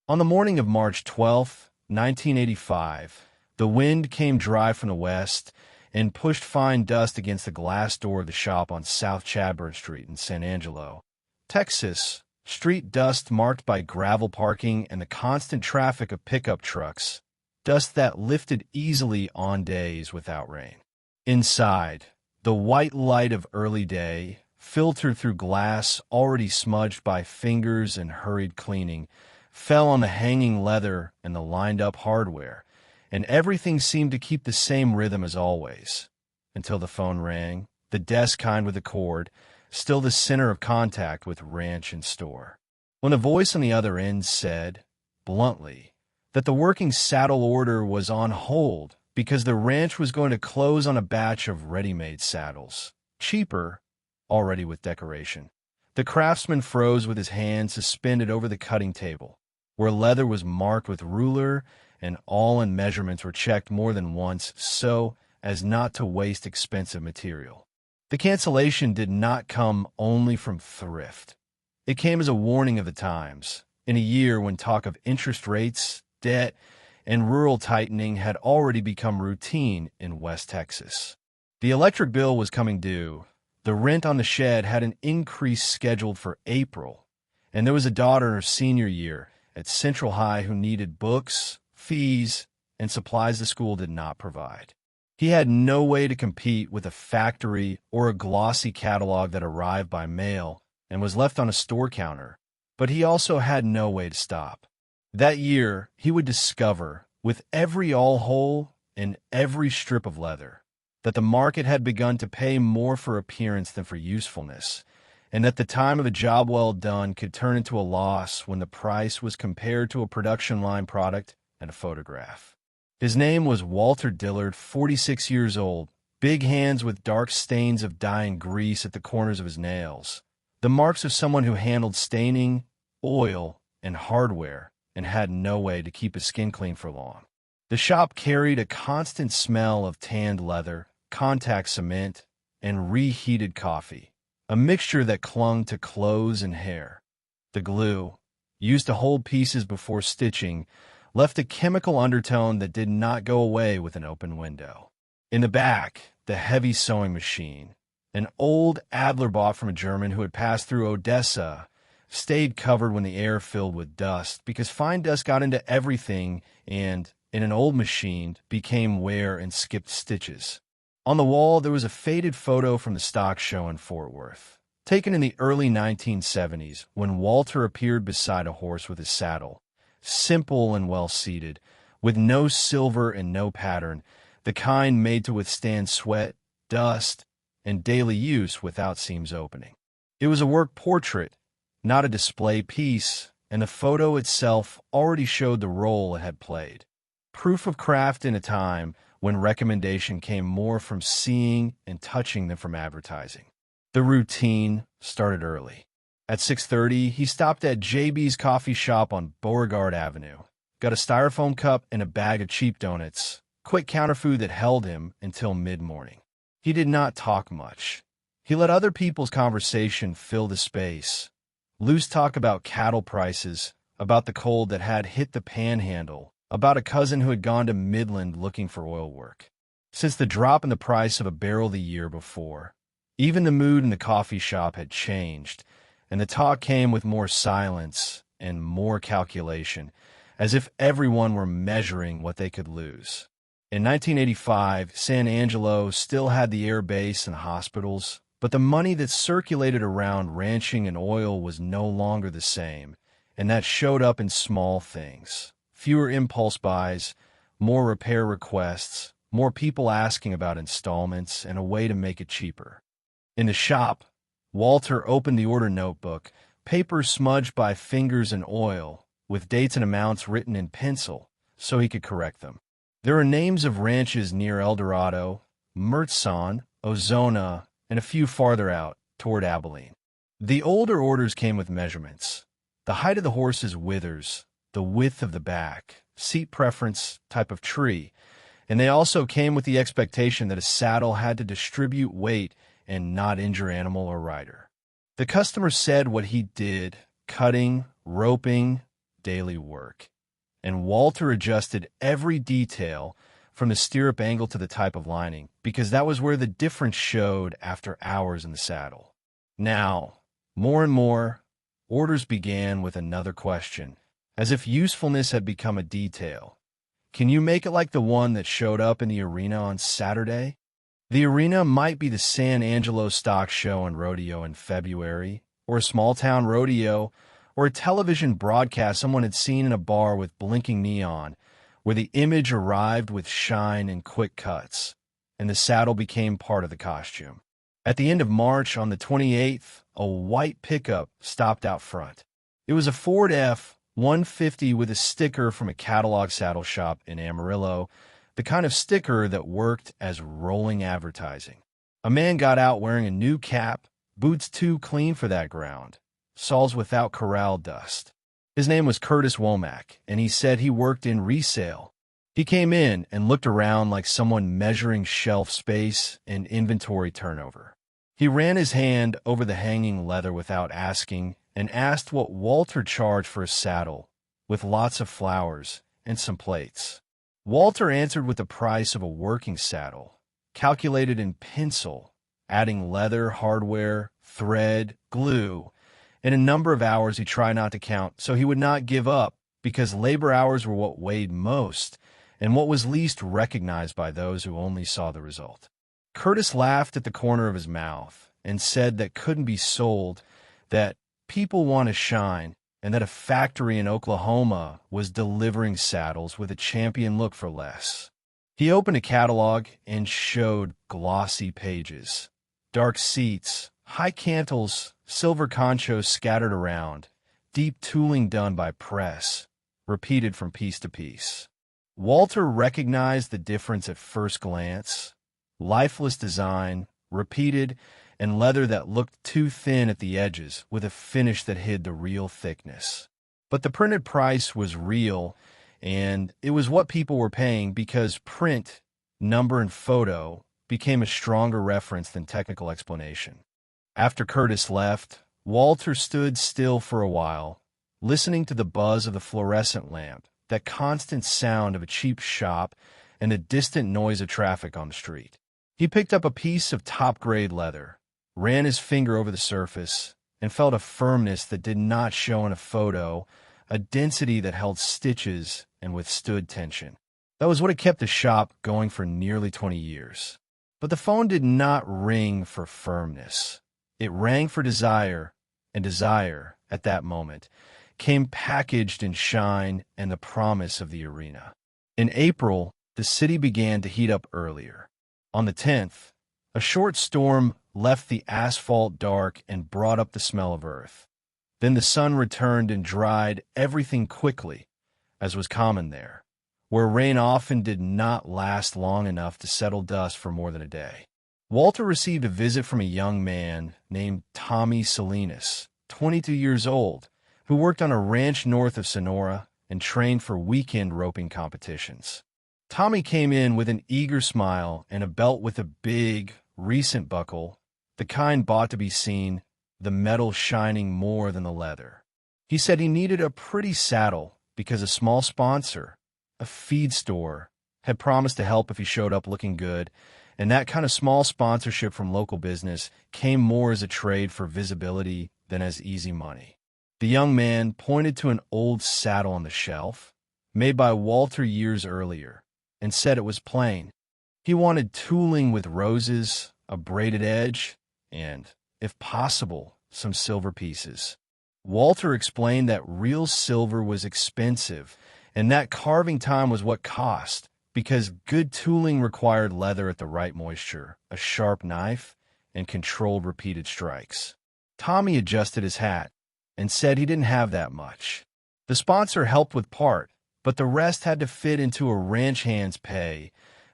On the morning of March 12, 1985, the wind came dry from the west and pushed fine dust against the glass door of the shop on South Chadbourne Street in San Angelo, Texas. Street dust marked by gravel parking and the constant traffic of pickup trucks, dust that lifted easily on days without rain. Inside, the white light of early day, filtered through glass already smudged by fingers and hurried cleaning, fell on the hanging leather and the lined-up hardware, and everything seemed to keep the same rhythm as always, until the phone rang, the desk kind with the cord, still the center of contact with ranch and store. When a voice on the other end said, bluntly, that the working saddle order was on hold because the ranch was going to close on a batch of ready-made saddles, cheaper, already with decoration. The craftsman froze with his hand suspended over the cutting table, where leather was marked with ruler and all-in measurements were checked more than once so as not to waste expensive material. The cancellation did not come only from thrift. It came as a warning of the times, in a year when talk of interest rates, debt, and rural tightening had already become routine in West Texas. The electric bill was coming due. The rent on the shed had an increase scheduled for April, and there was a daughter in her senior year at Central High who needed books, fees, and supplies the school did not provide. He had no way to compete with a factory or a glossy catalog that arrived by mail and was left on a store counter, but he also had no way to stop. That year, he would discover, with every all-hole and every strip of leather, that the market had begun to pay more for appearance than for usefulness, and that the time of a job well done could turn into a loss when the price was compared to a production line product and a photograph. His name was Walter Dillard, 46 years old, big hands with dark stains of dye and grease at the corners of his nails, the marks of someone who handled staining, oil, and hardware, and had no way to keep his skin clean for long. The shop carried a constant smell of tanned leather, contact cement, and reheated coffee, a mixture that clung to clothes and hair. The glue, used to hold pieces before stitching, left a chemical undertone that did not go away with an open window. In the back, the heavy sewing machine, an old Adler bought from a German who had passed through Odessa, stayed covered when the air filled with dust because fine dust got into everything and, in an old machine, became wear and skipped stitches. On the wall, there was a faded photo from the Stock Show in Fort Worth, taken in the early 1970s when Walter appeared beside a horse with his saddle, simple and well-seated, with no silver and no pattern, the kind made to withstand sweat, dust, and daily use without seams opening. It was a work portrait, not a display piece, and the photo itself already showed the role it had played. Proof of craft in a time when recommendation came more from seeing and touching than from advertising. The routine started early. At 6:30, he stopped at JB's coffee shop on Beauregard Avenue, got a styrofoam cup and a bag of cheap donuts, quick counter food that held him until mid-morning. He did not talk much. He let other people's conversation fill the space. Loose talk about cattle prices, about the cold that had hit the panhandle, about a cousin who had gone to Midland looking for oil work. Since the drop in the price of a barrel the year before, even the mood in the coffee shop had changed, and the talk came with more silence and more calculation, as if everyone were measuring what they could lose. In 1985, San Angelo still had the air base and hospitals, but the money that circulated around ranching and oil was no longer the same, and that showed up in small things. Fewer impulse buys, more repair requests, more people asking about installments, and a way to make it cheaper. In the shop, Walter opened the order notebook, paper smudged by fingers and oil, with dates and amounts written in pencil, so he could correct them. There are names of ranches near El Dorado, Mertzon, Ozona, and a few farther out, toward Abilene. The older orders came with measurements. The height of the horse's withers, the width of the back, seat preference, type of tree, and they also came with the expectation that a saddle had to distribute weight and not injure animal or rider. The customer said what he did, cutting, roping, daily work, and Walter adjusted every detail from the stirrup angle to the type of lining, because that was where the difference showed after hours in the saddle. Now, more and more, orders began with another question, as if usefulness had become a detail. Can you make it like the one that showed up in the arena on Saturday? The arena might be the San Angelo Stock Show and Rodeo in February, or a small-town rodeo, or a television broadcast someone had seen in a bar with blinking neon, where the image arrived with shine and quick cuts, and the saddle became part of the costume. At the end of March, on the 28th, a white pickup stopped out front. It was a Ford F-150 with a sticker from a catalog saddle shop in Amarillo, the kind of sticker that worked as rolling advertising. A man got out wearing a new cap, boots too clean for that ground, soles without corral dust. His name was Curtis Womack, and he said he worked in resale. He came in and looked around like someone measuring shelf space and inventory turnover. He ran his hand over the hanging leather without asking, and asked what Walter charged for a saddle, with lots of flowers and some plates. Walter answered with the price of a working saddle, calculated in pencil, adding leather, hardware, thread, glue, and a number of hours he tried not to count, so he would not give up, because labor hours were what weighed most, and what was least recognized by those who only saw the result. Curtis laughed at the corner of his mouth, and said that couldn't be sold, that people want to shine, and that a factory in Oklahoma was delivering saddles with a champion look for less. He opened a catalog and showed glossy pages, dark seats, high cantles, silver conchos scattered around, deep tooling done by press, repeated from piece to piece. Walter recognized the difference at first glance: lifeless design, repeated, and leather that looked too thin at the edges, with a finish that hid the real thickness. But the printed price was real, and it was what people were paying, because print, number, and photo became a stronger reference than technical explanation. After Curtis left, Walter stood still for a while, listening to the buzz of the fluorescent lamp, that constant sound of a cheap shop, and the distant noise of traffic on the street. He picked up a piece of top-grade leather, ran his finger over the surface, and felt a firmness that did not show in a photo, a density that held stitches and withstood tension. That was what had kept the shop going for nearly 20 years. But the phone did not ring for firmness. It rang for desire, and desire, at that moment, came packaged in shine and the promise of the arena. In April, the city began to heat up earlier. On the 10th, a short storm left the asphalt dark and brought up the smell of earth. Then the sun returned and dried everything quickly, as was common there, where rain often did not last long enough to settle dust for more than a day. Walter received a visit from a young man named Tommy Salinas, 22 years old, who worked on a ranch north of Sonora and trained for weekend roping competitions. Tommy came in with an eager smile and a belt with a big, recent buckle, the kind bought to be seen, the metal shining more than the leather. He said he needed a pretty saddle because a small sponsor, a feed store, had promised to help if he showed up looking good, and that kind of small sponsorship from local business came more as a trade for visibility than as easy money. The young man pointed to an old saddle on the shelf, made by Walter years earlier, and said it was plain. He wanted tooling with roses, a braided edge, and, if possible, some silver pieces. Walter explained that real silver was expensive, and that carving time was what cost, because good tooling required leather at the right moisture, a sharp knife, and controlled repeated strikes. Tommy adjusted his hat and said he didn't have that much. The sponsor helped with part, but the rest had to fit into a ranch hand's pay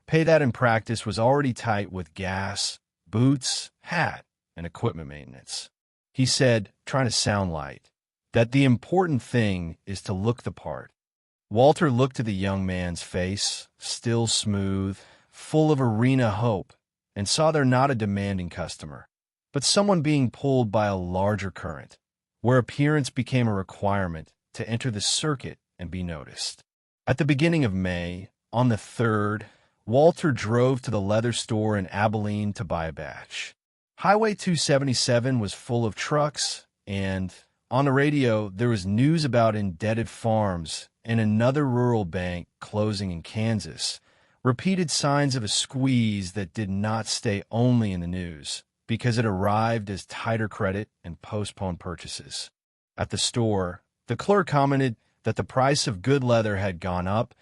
that in practice was already tight with gas, boots, hat, and equipment maintenance. He said, trying to sound light, that the important thing is to look the part. Walter looked at the young man's face, still smooth, full of arena hope, and saw there not a demanding customer, but someone being pulled by a larger current, where appearance became a requirement to enter the circuit and be noticed. At the beginning of May, on the 3rd, Walter drove to the leather store in Abilene to buy a batch. Highway 277 was full of trucks, and on the radio there was news about indebted farms and another rural bank closing in Kansas. Repeated signs of a squeeze that did not stay only in the news, because it arrived as tighter credit and postponed purchases. At the store, the clerk commented that the price of good leather had gone up,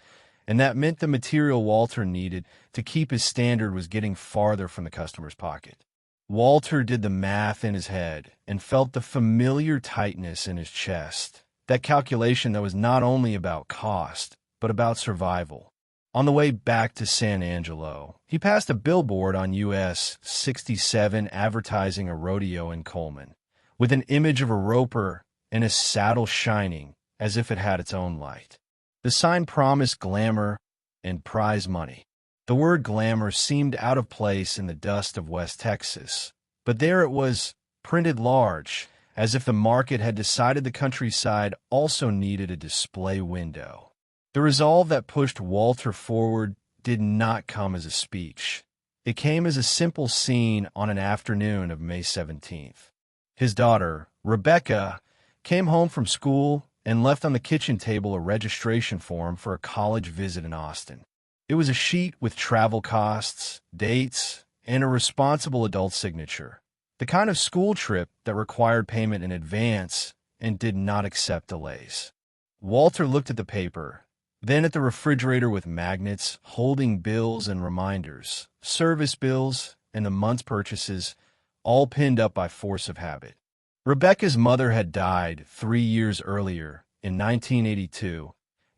and that meant the material Walter needed to keep his standard was getting farther from the customer's pocket. Walter did the math in his head and felt the familiar tightness in his chest, that calculation that was not only about cost, but about survival. On the way back to San Angelo, he passed a billboard on US 67 advertising a rodeo in Coleman, with an image of a roper and a saddle shining as if it had its own light. The sign promised glamour and prize money. The word glamour seemed out of place in the dust of West Texas, but there it was, printed large, as if the market had decided the countryside also needed a display window. The resolve that pushed Walter forward did not come as a speech. It came as a simple scene on an afternoon of May 17th. His daughter, Rebecca, came home from school and left on the kitchen table a registration form for a college visit in Austin. It was a sheet with travel costs, dates, and a responsible adult signature, the kind of school trip that required payment in advance and did not accept delays. Walter looked at the paper, then at the refrigerator with magnets holding bills and reminders, service bills, and the month's purchases, all pinned up by force of habit. Rebecca's mother had died 3 years earlier, in 1982,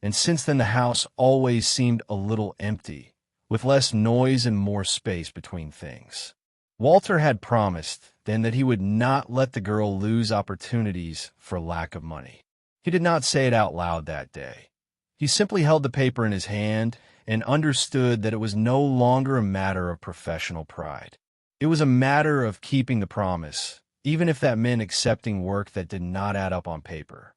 and since then the house always seemed a little empty, with less noise and more space between things. Walter had promised then that he would not let the girl lose opportunities for lack of money. He did not say it out loud that day. He simply held the paper in his hand and understood that it was no longer a matter of professional pride. It was a matter of keeping the promise, even if that meant accepting work that did not add up on paper.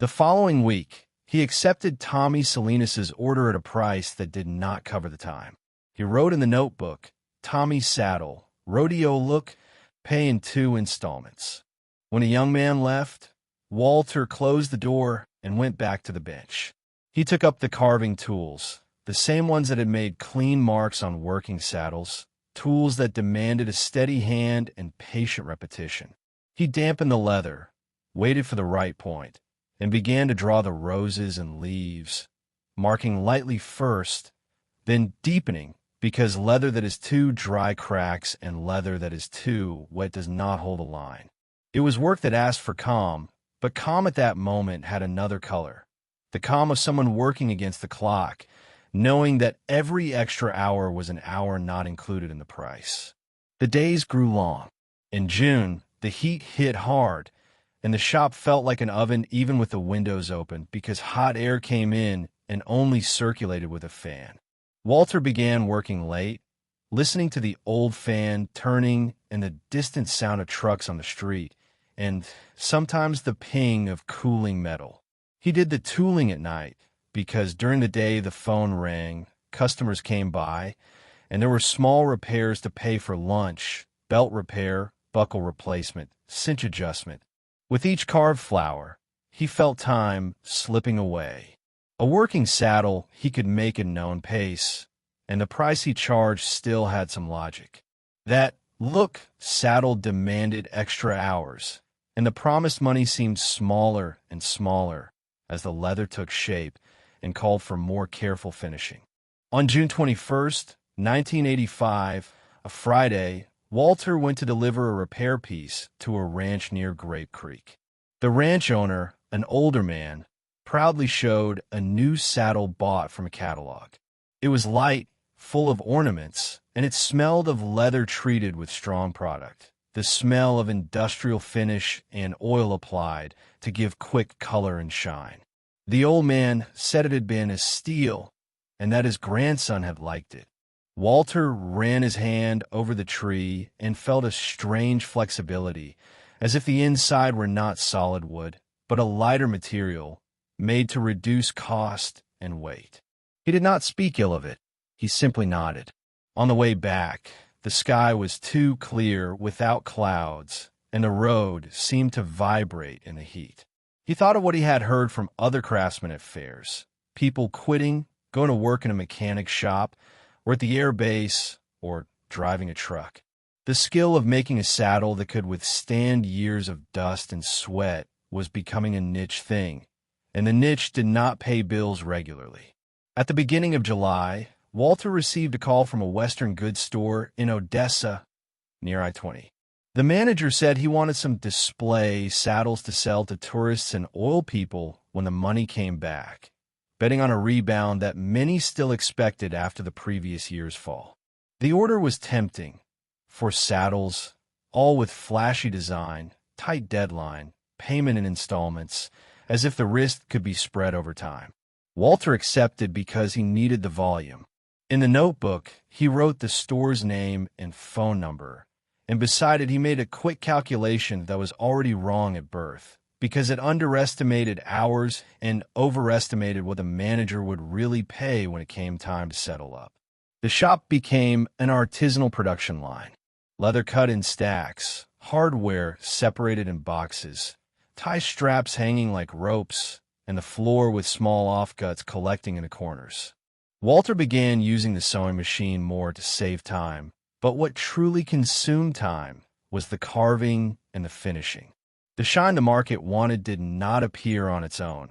The following week, he accepted Tommy Salinas' order at a price that did not cover the time. He wrote in the notebook, "Tommy's saddle, rodeo look, pay in 2 installments." When a young man left, Walter closed the door and went back to the bench. He took up the carving tools, the same ones that had made clean marks on working saddles, tools that demanded a steady hand and patient repetition. He dampened the leather, waited for the right point, and began to draw the roses and leaves, marking lightly first, then deepening, because leather that is too dry cracks and leather that is too wet does not hold a line. It was work that asked for calm, but calm at that moment had another color. The calm of someone working against the clock, knowing that every extra hour was an hour not included in the price. The days grew long. In June, the heat hit hard, and the shop felt like an oven even with the windows open because hot air came in and only circulated with a fan. Walter began working late, listening to the old fan turning and the distant sound of trucks on the street, and sometimes the ping of cooling metal. He did the tooling at night because during the day the phone rang, customers came by, and there were small repairs to pay for lunch, belt repair, buckle replacement, cinch adjustment. With each carved flower, he felt time slipping away. A working saddle he could make at known pace, and the price he charged still had some logic. That look saddle demanded extra hours, and the promised money seemed smaller and smaller as the leather took shape and called for more careful finishing. On June 21st, 1985, a Friday, Walter went to deliver a repair piece to a ranch near Grape Creek. The ranch owner, an older man, proudly showed a new saddle bought from a catalog. It was light, full of ornaments, and it smelled of leather treated with strong product, the smell of industrial finish and oil applied to give quick color and shine. The old man said it had been as steel and that his grandson had liked it. Walter ran his hand over the tree and felt a strange flexibility, as if the inside were not solid wood, but a lighter material, made to reduce cost and weight. He did not speak ill of it. He simply nodded. On the way back, the sky was too clear without clouds, and the road seemed to vibrate in the heat. He thought of what he had heard from other craftsmen at fairs, people quitting, going to work in a mechanic shop, or at the air base, or driving a truck. The skill of making a saddle that could withstand years of dust and sweat was becoming a niche thing, and the niche did not pay bills regularly. At the beginning of July, Walter received a call from a Western goods store in Odessa, near I-20. The manager said he wanted some display saddles to sell to tourists and oil people when the money came back, betting on a rebound that many still expected after the previous year's fall. The order was tempting. For saddles, all with flashy design, tight deadline, payment in installments, as if the risk could be spread over time. Walter accepted because he needed the volume. In the notebook, he wrote the store's name and phone number, and beside it he made a quick calculation that was already wrong at birth, because it underestimated hours and overestimated what the manager would really pay when it came time to settle up. The shop became an artisanal production line. Leather cut in stacks, hardware separated in boxes, tie straps hanging like ropes, and the floor with small offcuts collecting in the corners. Walter began using the sewing machine more to save time, but what truly consumed time was the carving and the finishing. The shine the market wanted did not appear on its own.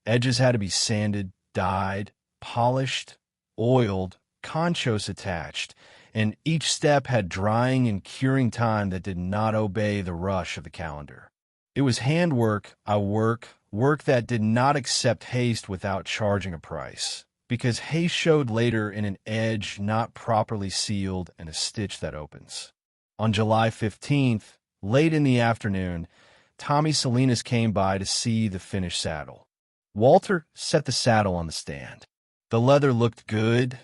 Edges had to be sanded, dyed, polished, oiled, conchos attached, and each step had drying and curing time that did not obey the rush of the calendar. It was handwork, work that did not accept haste without charging a price, because haste showed later in an edge not properly sealed and a stitch that opens. On July 15th, late in the afternoon, Tommy Salinas came by to see the finished saddle. Walter set the saddle on the stand. The leather looked good,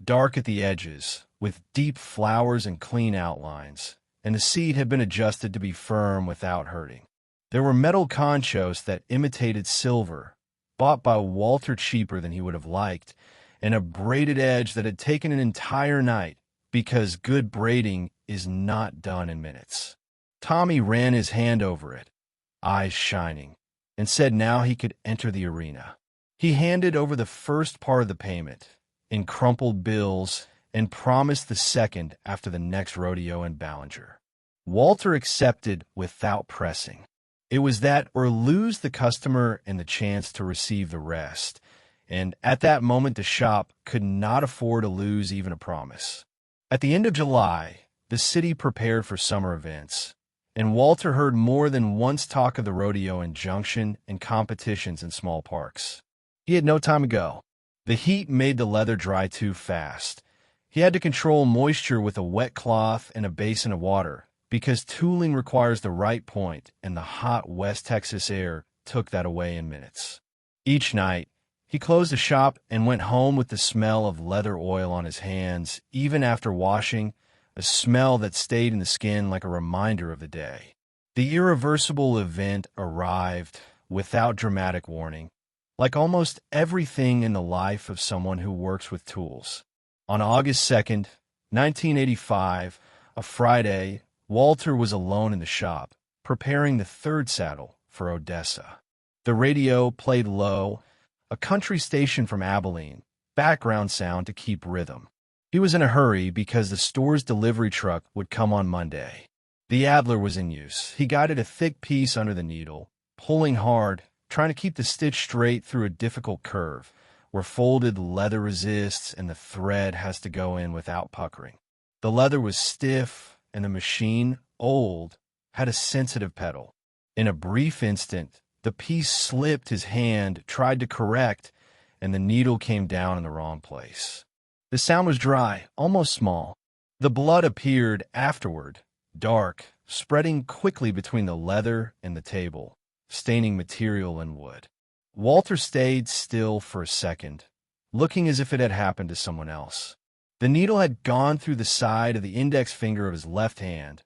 dark at the edges, with deep flowers and clean outlines, and the seat had been adjusted to be firm without hurting. There were metal conchos that imitated silver, bought by Walter cheaper than he would have liked, and a braided edge that had taken an entire night, because good braiding is not done in minutes. Tommy ran his hand over it, eyes shining, and said now he could enter the arena. He handed over the first part of the payment, in crumpled bills, and promised the second after the next rodeo in Ballinger. Walter accepted without pressing. It was that or lose the customer and the chance to receive the rest, and at that moment the shop could not afford to lose even a promise. At the end of July, the city prepared for summer events, and Walter heard more than once talk of the rodeo in Junction and competitions in small parks. He had no time to go. The heat made the leather dry too fast. He had to control moisture with a wet cloth and a basin of water, because tooling requires the right point, and the hot West Texas air took that away in minutes. Each night, he closed the shop and went home with the smell of leather oil on his hands, even after washing, a smell that stayed in the skin like a reminder of the day. The irreversible event arrived without dramatic warning, like almost everything in the life of someone who works with tools. On August 2nd, 1985, a Friday, Walter was alone in the shop, preparing the third saddle for Odessa. The radio played low, a country station from Abilene, background sound to keep rhythm. He was in a hurry because the store's delivery truck would come on Monday. The Adler was in use. He guided a thick piece under the needle, pulling hard, trying to keep the stitch straight through a difficult curve, where folded leather resists and the thread has to go in without puckering. The leather was stiff, and the machine, old, had a sensitive pedal. In a brief instant, the piece slipped his hand, tried to correct, and the needle came down in the wrong place. The sound was dry, almost small. The blood appeared afterward, dark, spreading quickly between the leather and the table, staining material and wood. Walter stayed still for a second, looking as if it had happened to someone else. The needle had gone through the side of the index finger of his left hand,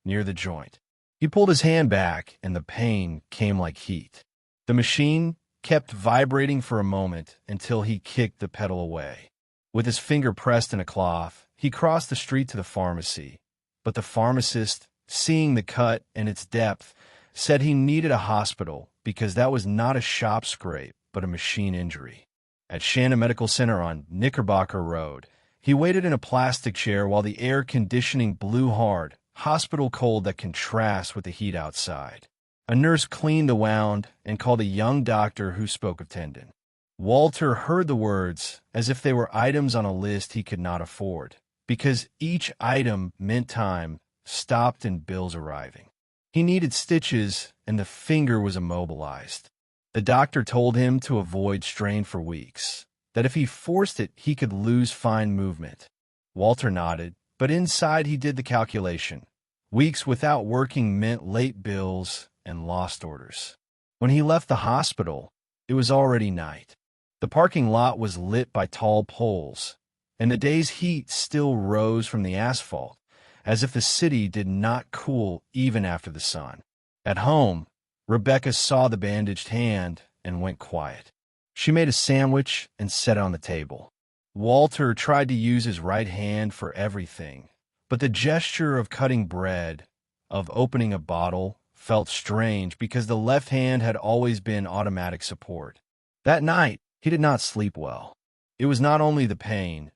near the joint. He pulled his hand back, and the pain came like heat. The machine kept vibrating for a moment until he kicked the pedal away. With his finger pressed in a cloth, he crossed the street to the pharmacy. But the pharmacist, seeing the cut and its depth, said he needed a hospital because that was not a shop scrape, but a machine injury. At Shannon Medical Center on Knickerbocker Road, he waited in a plastic chair while the air conditioning blew hard, hospital cold that contrasts with the heat outside. A nurse cleaned the wound and called a young doctor who spoke of tendon. Walter heard the words as if they were items on a list he could not afford, because each item meant time stopped and bills arriving. He needed stitches, and the finger was immobilized. The doctor told him to avoid strain for weeks, that if he forced it, he could lose fine movement. Walter nodded, but inside he did the calculation. Weeks without working meant late bills and lost orders. When he left the hospital, it was already night. The parking lot was lit by tall poles, and the day's heat still rose from the asphalt, as if the city did not cool even after the sun. At home, Rebecca saw the bandaged hand and went quiet. She made a sandwich and set it on the table. Walter tried to use his right hand for everything, but the gesture of cutting bread, of opening a bottle, felt strange because the left hand had always been automatic support. That night, he did not sleep well. It was not only the pain,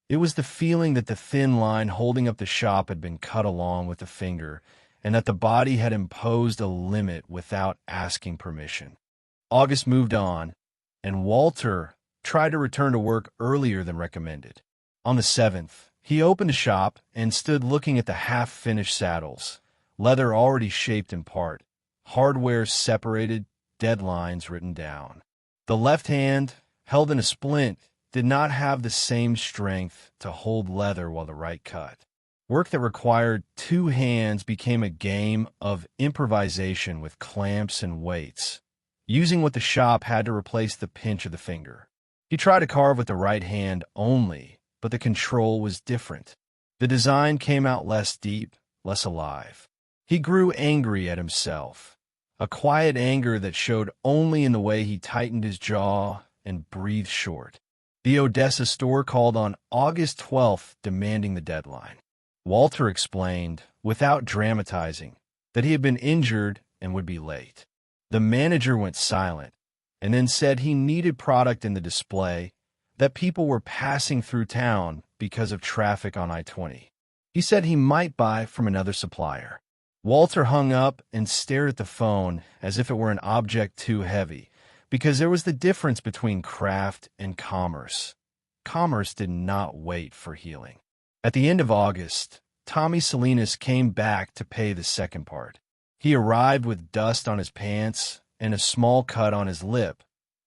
it was the feeling that the thin line holding up the shop had been cut along with the finger, and that the body had imposed a limit without asking permission. August moved on, and Walter tried to return to work earlier than recommended. On the 7th, he opened a shop and stood looking at the half-finished saddles, leather already shaped in part, hardware separated, deadlines written down. The left hand, held in a splint, did not have the same strength to hold leather while the right cut. Work that required two hands became a game of improvisation with clamps and weights, using what the shop had to replace the pinch of the finger. He tried to carve with the right hand only, but the control was different. The design came out less deep, less alive. He grew angry at himself, a quiet anger that showed only in the way he tightened his jaw and breathed short. The Odessa store called on August 12th, demanding the deadline. Walter explained, without dramatizing, that he had been injured and would be late. The manager went silent, and then said he needed product in the display, that people were passing through town because of traffic on I-20. He said he might buy from another supplier. Walter hung up and stared at the phone as if it were an object too heavy, because there was the difference between craft and commerce. Commerce did not wait for healing. At the end of August, Tommy Salinas came back to pay the second part. He arrived with dust on his pants and a small cut on his lip,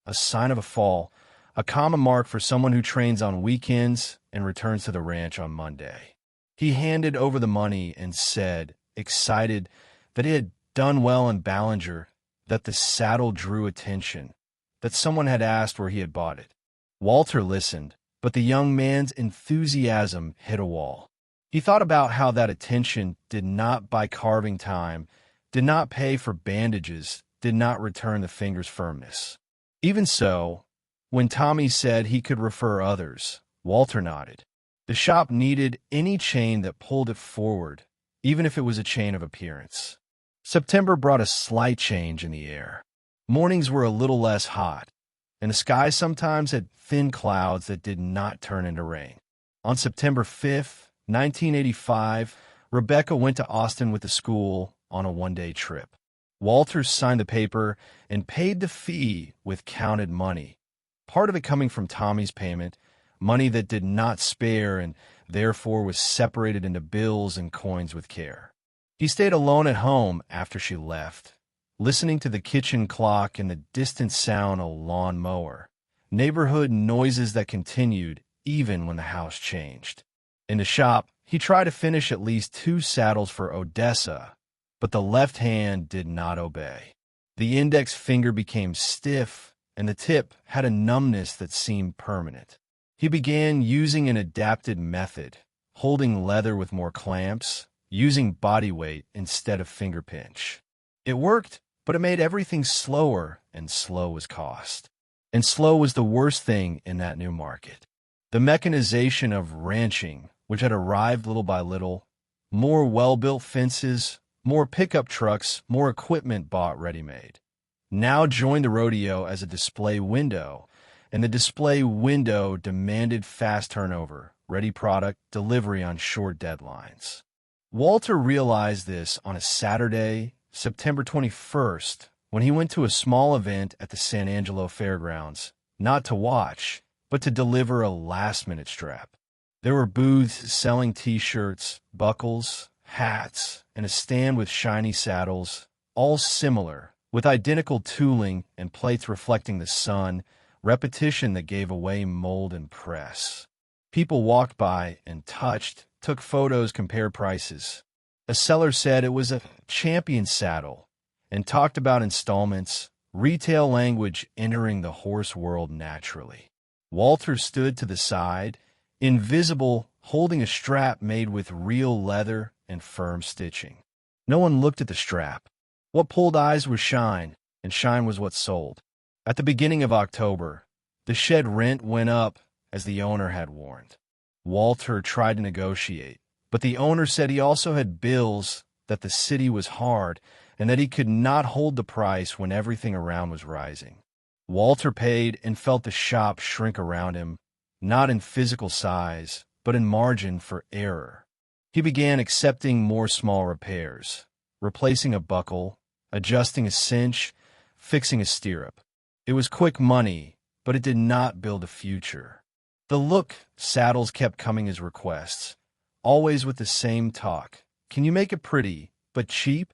a sign of a fall, a common mark for someone who trains on weekends and returns to the ranch on Monday. He handed over the money and said, excited, that he had done well in Ballinger, that the saddle drew attention, that someone had asked where he had bought it. Walter listened, but the young man's enthusiasm hit a wall. He thought about how that attention did not buy carving time, did not pay for bandages, did not return the finger's firmness. Even so, when Tommy said he could refer others, Walter nodded. The shop needed any chain that pulled it forward, even if it was a chain of appearance. September brought a slight change in the air. Mornings were a little less hot, and the sky sometimes had thin clouds that did not turn into rain. On September 5th, 1985, Rebecca went to Austin with the school on a one-day trip. Walter signed the paper and paid the fee with counted money, part of it coming from Tommy's payment, money that did not spare and therefore was separated into bills and coins with care. He stayed alone at home after she left, listening to the kitchen clock and the distant sound of a lawn mower, neighborhood noises that continued even when the house changed. In the shop, he tried to finish at least 2 saddles for Odessa, but the left hand did not obey. The index finger became stiff, and the tip had a numbness that seemed permanent. He began using an adapted method, holding leather with more clamps, using body weight instead of finger pinch. It worked, but it made everything slower, and slow was cost. And slow was the worst thing in that new market. The mechanization of ranching, which had arrived little by little, more well-built fences, more pickup trucks, more equipment bought ready-made, now joined the rodeo as a display window, and the display window demanded fast turnover, ready product, delivery on short deadlines. Walter realized this on a Saturday, September 21st, when he went to a small event at the San Angelo Fairgrounds, not to watch, but to deliver a last-minute strap. There were booths selling T-shirts, buckles, hats, and a stand with shiny saddles, all similar, with identical tooling and plates reflecting the sun, repetition that gave away mold and press. People walked by and touched, took photos, compared prices. A seller said it was a champion saddle and talked about installments, retail language entering the horse world naturally. Walter stood to the side, invisible, holding a strap made with real leather and firm stitching. No one looked at the strap. What pulled eyes was shine, and shine was what sold. At the beginning of October, the shed rent went up, as the owner had warned. Walter tried to negotiate, but the owner said he also had bills, that the city was hard, and that he could not hold the price when everything around was rising. Walter paid and felt the shop shrink around him, not in physical size, but in margin for error. He began accepting more small repairs, replacing a buckle, adjusting a cinch, fixing a stirrup. It was quick money, but it did not build a future. The look saddles kept coming as requests, always with the same talk. Can you make it pretty, but cheap?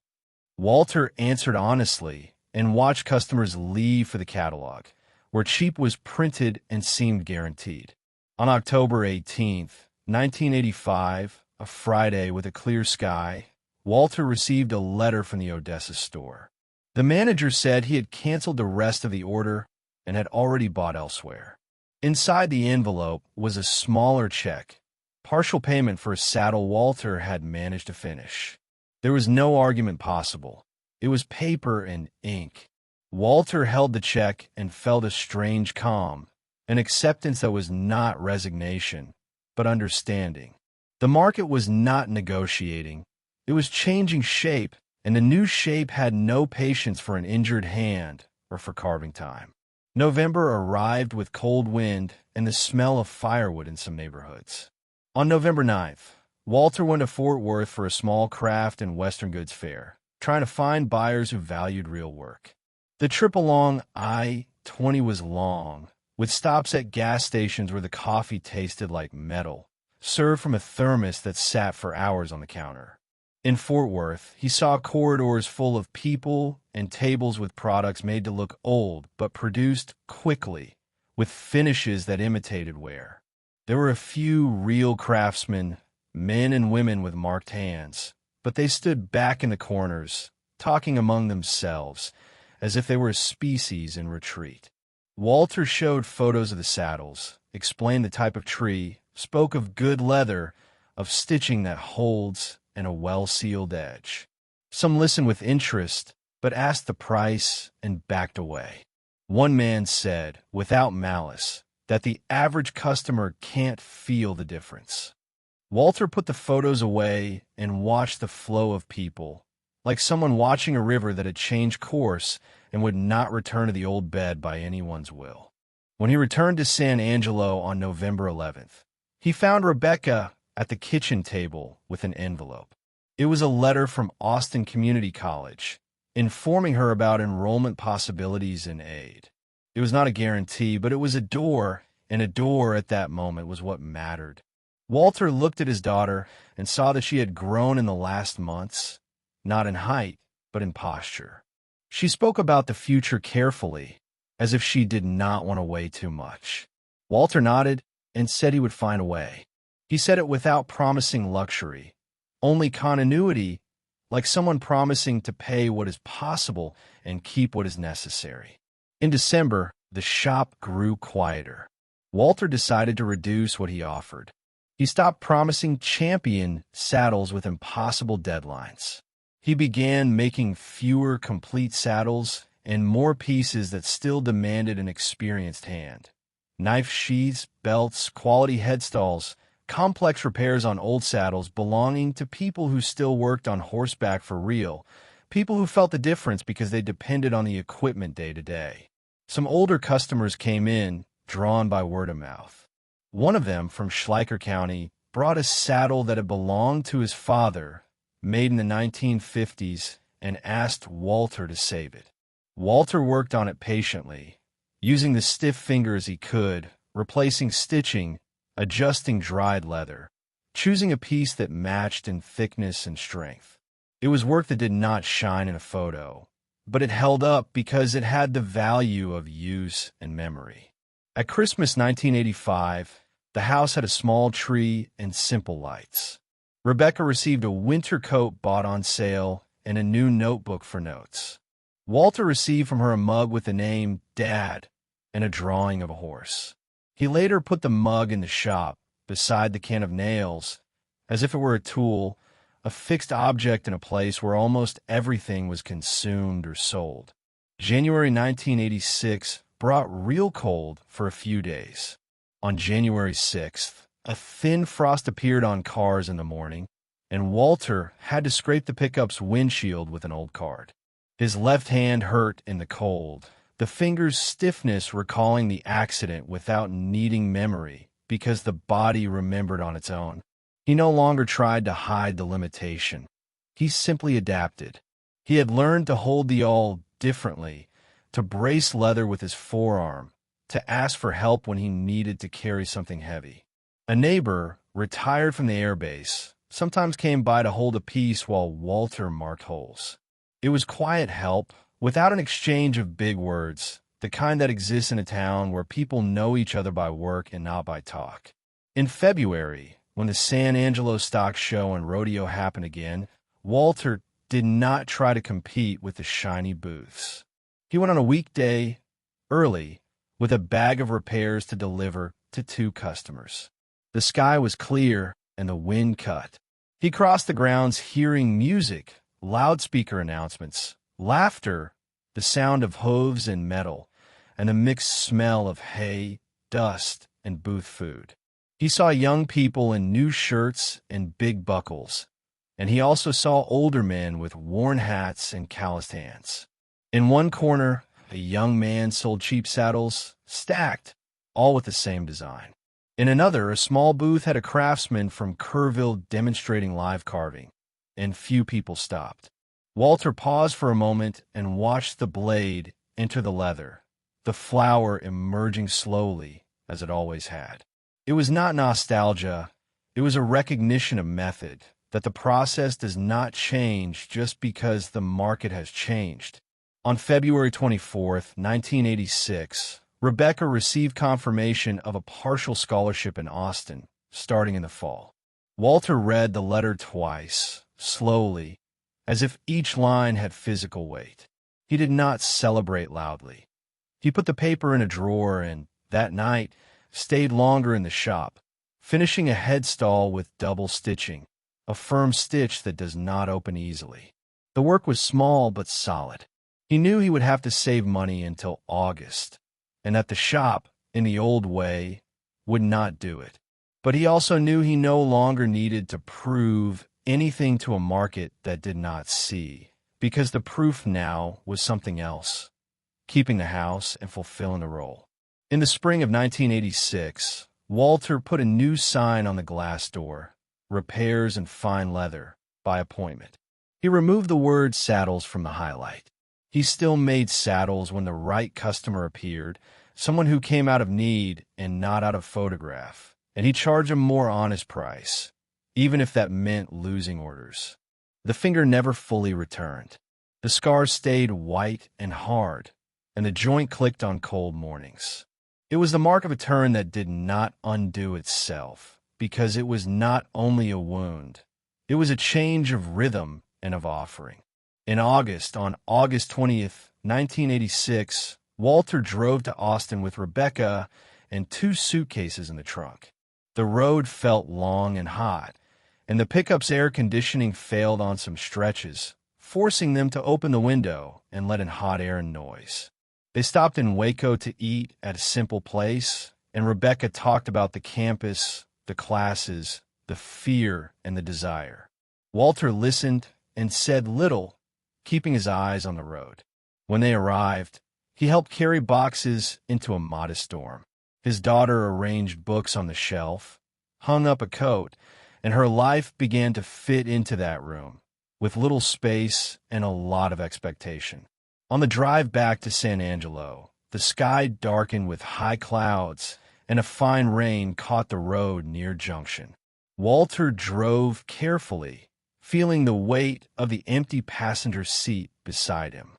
Walter answered honestly and watched customers leave for the catalog, where cheap was printed and seemed guaranteed. On October 18th, 1985, a Friday with a clear sky, Walter received a letter from the Odessa store. The manager said he had canceled the rest of the order and had already bought elsewhere. Inside the envelope was a smaller check, partial payment for a saddle Walter had managed to finish. There was no argument possible. It was paper and ink. Walter held the check and felt a strange calm, an acceptance that was not resignation, but understanding. The market was not negotiating. It was changing shape, and the new shape had no patience for an injured hand or for carving time. November arrived with cold wind and the smell of firewood in some neighborhoods. On November 9th, Walter went to Fort Worth for a small craft and Western goods fair, trying to find buyers who valued real work. The trip along I-20 was long, with stops at gas stations where the coffee tasted like metal, served from a thermos that sat for hours on the counter. In Fort Worth, he saw corridors full of people and tables with products made to look old but produced quickly, with finishes that imitated wear. There were a few real craftsmen, men and women with marked hands, but they stood back in the corners, talking among themselves, as if they were a species in retreat. Walter showed photos of the saddles, explained the type of tree, spoke of good leather, of stitching that holds, and a well-sealed edge. Some listened with interest, but asked the price and backed away. One man said, without malice, that the average customer can't feel the difference. Walter put the photos away and watched the flow of people, like someone watching a river that had changed course and would not return to the old bed by anyone's will. When he returned to San Angelo on November 11th, he found Rebecca at the kitchen table with an envelope. It was a letter from Austin Community College, informing her about enrollment possibilities and aid. It was not a guarantee, but it was a door, and a door at that moment was what mattered. Walter looked at his daughter and saw that she had grown in the last months, not in height, but in posture. She spoke about the future carefully, as if she did not want to weigh too much. Walter nodded and said he would find a way. He said it without promising luxury, only continuity, like someone promising to pay what is possible and keep what is necessary. In December, the shop grew quieter. Walter decided to reduce what he offered. He stopped promising champion saddles with impossible deadlines. He began making fewer complete saddles and more pieces that still demanded an experienced hand. Knife sheaths, belts, quality headstalls, complex repairs on old saddles belonging to people who still worked on horseback for real, people who felt the difference because they depended on the equipment day to day. Some older customers came in, drawn by word of mouth. One of them, from Schleicher County, brought a saddle that had belonged to his father, made in the 1950s, and asked Walter to save it. Walter worked on it patiently, using the stiff fingers he could, replacing stitching, adjusting dried leather, choosing a piece that matched in thickness and strength. It was work that did not shine in a photo, but it held up because it had the value of use and memory. At Christmas 1985, the house had a small tree and simple lights. Rebecca received a winter coat bought on sale and a new notebook for notes. Walter received from her a mug with the name Dad and a drawing of a horse. He later put the mug in the shop, beside the can of nails, as if it were a tool, a fixed object in a place where almost everything was consumed or sold. January 1986 brought real cold for a few days. On January 6th, a thin frost appeared on cars in the morning, and Walter had to scrape the pickup's windshield with an old card. His left hand hurt in the cold, the finger's stiffness recalling the accident without needing memory because the body remembered on its own. He no longer tried to hide the limitation. He simply adapted. He had learned to hold the awl differently, to brace leather with his forearm, to ask for help when he needed to carry something heavy. A neighbor, retired from the air base, sometimes came by to hold a piece while Walter marked holes. It was quiet help, without an exchange of big words, the kind that exists in a town where people know each other by work and not by talk. In February, when the San Angelo Stock Show and Rodeo happened again, Walter did not try to compete with the shiny booths. He went on a weekday, early, with a bag of repairs to deliver to 2 customers. The sky was clear and the wind cut. He crossed the grounds hearing music, loudspeaker announcements, laughter, the sound of hooves and metal, and a mixed smell of hay, dust, and booth food. He saw young people in new shirts and big buckles, and he also saw older men with worn hats and calloused hands. In one corner, a young man sold cheap saddles, stacked, all with the same design. In another, a small booth had a craftsman from Kerrville demonstrating live carving, and few people stopped. Walter paused for a moment and watched the blade enter the leather, the flower emerging slowly, as it always had. It was not nostalgia, it was a recognition of method, that the process does not change just because the market has changed. On February 24th, 1986, Rebecca received confirmation of a partial scholarship in Austin, starting in the fall. Walter read the letter twice, slowly, as if each line had physical weight. He did not celebrate loudly. He put the paper in a drawer and, that night, stayed longer in the shop, finishing a headstall with double stitching, a firm stitch that does not open easily. The work was small but solid. He knew he would have to save money until August, and that the shop, in the old way, would not do it. But he also knew he no longer needed to prove anything to a market that did not see, because the proof now was something else, keeping the house and fulfilling the role. In the spring of 1986, Walter put a new sign on the glass door, repairs and fine leather, by appointment. He removed the word saddles from the highlight. He still made saddles when the right customer appeared, someone who came out of need and not out of photograph, and he charged a more honest price, even if that meant losing orders. The finger never fully returned. The scars stayed white and hard, and the joint clicked on cold mornings. It was the mark of a turn that did not undo itself, because it was not only a wound, it was a change of rhythm and of offering. In August, on August 20th, 1986, Walter drove to Austin with Rebecca and 2 suitcases in the trunk. The road felt long and hot, and the pickup's air conditioning failed on some stretches, forcing them to open the window and let in hot air and noise. They stopped in Waco to eat at a simple place, and Rebecca talked about the campus, the classes, the fear, and the desire. Walter listened and said little, keeping his eyes on the road. When they arrived, he helped carry boxes into a modest dorm. His daughter arranged books on the shelf, hung up a coat, and her life began to fit into that room, with little space and a lot of expectation. On the drive back to San Angelo, the sky darkened with high clouds, and a fine rain caught the road near Junction. Walter drove carefully, feeling the weight of the empty passenger seat beside him.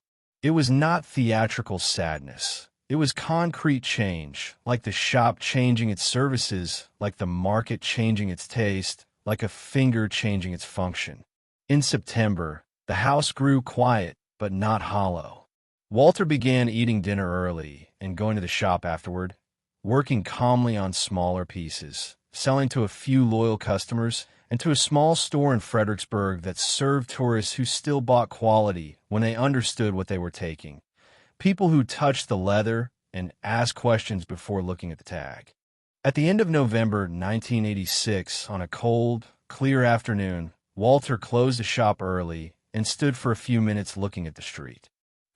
It was not theatrical sadness. It was concrete change, like the shop changing its services, like the market changing its taste, like a finger changing its function. In September, the house grew quiet, but not hollow. Walter began eating dinner early and going to the shop afterward, working calmly on smaller pieces, selling to a few loyal customers, and to a small store in Fredericksburg that served tourists who still bought quality when they understood what they were taking. People who touched the leather and asked questions before looking at the tag. At the end of November 1986, on a cold, clear afternoon, Walter closed the shop early and stood for a few minutes looking at the street.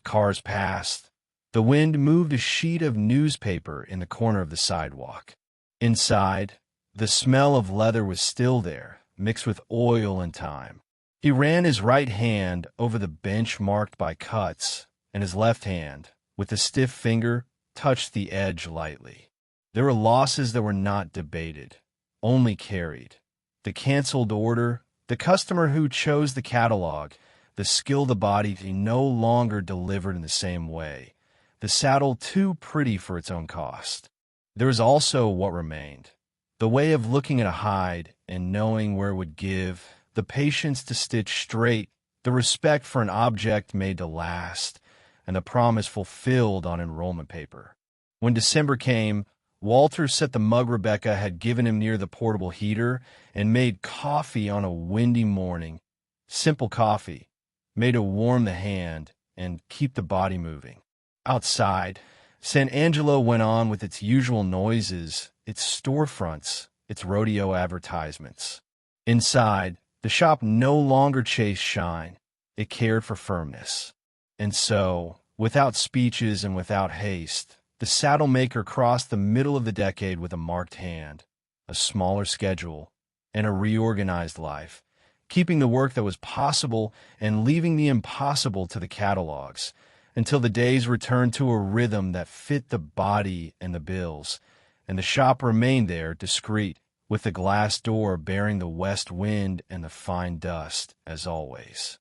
Cars passed. The wind moved a sheet of newspaper in the corner of the sidewalk. Inside, the smell of leather was still there, mixed with oil and time. He ran his right hand over the bench marked by cuts, and his left hand, with a stiff finger, touched the edge lightly. There were losses that were not debated, only carried. The canceled order, the customer who chose the catalog, the skill the body no longer delivered in the same way, the saddle too pretty for its own cost. There was also what remained, the way of looking at a hide and knowing where it would give, the patience to stitch straight, the respect for an object made to last, and the promise fulfilled on enrollment paper. When December came, Walter set the mug Rebecca had given him near the portable heater and made coffee on a windy morning. Simple coffee, made to warm the hand and keep the body moving. Outside, San Angelo went on with its usual noises, its storefronts, its rodeo advertisements. Inside, the shop no longer chased shine. It cared for firmness. And so, without speeches and without haste, the saddle maker crossed the middle of the decade with a marked hand, a smaller schedule, and a reorganized life, keeping the work that was possible and leaving the impossible to the catalogs, until the days returned to a rhythm that fit the body and the bills, and the shop remained there discreet, with the glass door bearing the west wind and the fine dust, as always.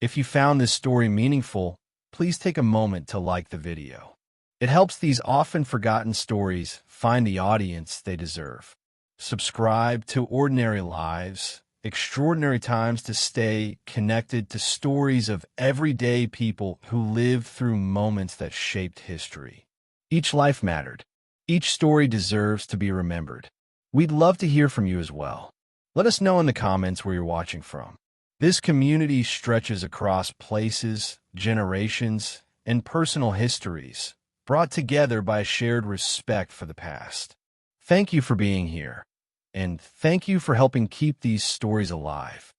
If you found this story meaningful, please take a moment to like the video. It helps these often forgotten stories find the audience they deserve. Subscribe to Ordinary Lives, Extraordinary Times to stay connected to stories of everyday people who lived through moments that shaped history. Each life mattered. Each story deserves to be remembered. We'd love to hear from you as well. Let us know in the comments where you're watching from. This community stretches across places, generations, and personal histories, brought together by a shared respect for the past. Thank you for being here, and thank you for helping keep these stories alive.